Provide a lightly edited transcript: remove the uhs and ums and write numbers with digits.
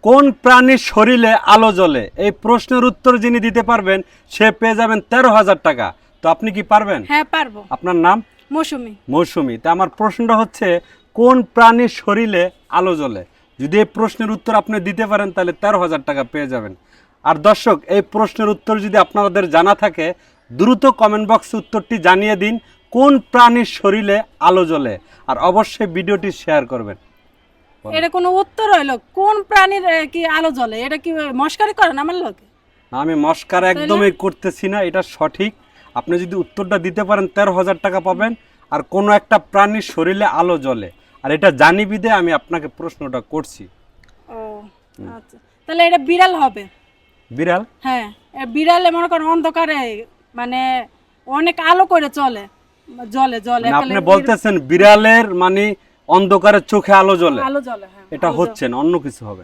কোন প্রাণীর শরীরে আলো জ্বলে? এই প্রশ্নের উত্তর যিনি দিতে পারবেন সে পেয়ে যাবেন 13,000 টাকা। তো আপনি কি পারবেন? হ্যাঁ পারবো। আপনার নাম? মৌসুমী। মৌসুমী। তা আমার প্রশ্নটা হচ্ছে কোন প্রাণীর শরীরে আলো জ্বলে? যদি এই প্রশ্নের উত্তর আপনি দিতে পারেন তাহলে 13,000 টাকা পেয়ে যাবেন। আর দর্শক, এই প্রশ্নের উত্তর যদি আপনাদের জানা থাকে দ্রুত কমেন্ট বক্সে উত্তরটি জানিয়ে দিন, কোন প্রাণীর শরীরে আলো জ্বলে। আর অবশ্যই ভিডিওটি শেয়ার করবেন। এটা কোনো উত্তর হইলো? কোন প্রাণীর কি আলো জ্বলে? এটা কি মস্কারি করেন আমার লোকে? আমি মস্কার একদমই করতেছি না, এটা সঠিক। আপনি যদি উত্তরটা দিতে পারেন 13,000 টাকা পাবেন। আর কোনো একটা প্রাণীর শরীরে আলো জ্বলে, আর এটা জানি বিদে আমি আপনাকে প্রশ্নটা করছি। ও আচ্ছা, তাহলে এটা বিড়াল হবে। বিড়াল? হ্যাঁ, বিড়ালে মনে করেন অন্ধকারে মানে অনেক আলো করে চলে, জ্বলে জ্বলে মানে আপনি বলতেছেন বিড়ালের মানে অন্ধকারে চোখে আলো জ্বলে? আলো জ্বলে, হ্যাঁ এটা হচ্ছে না, অন্য কিছু হবে।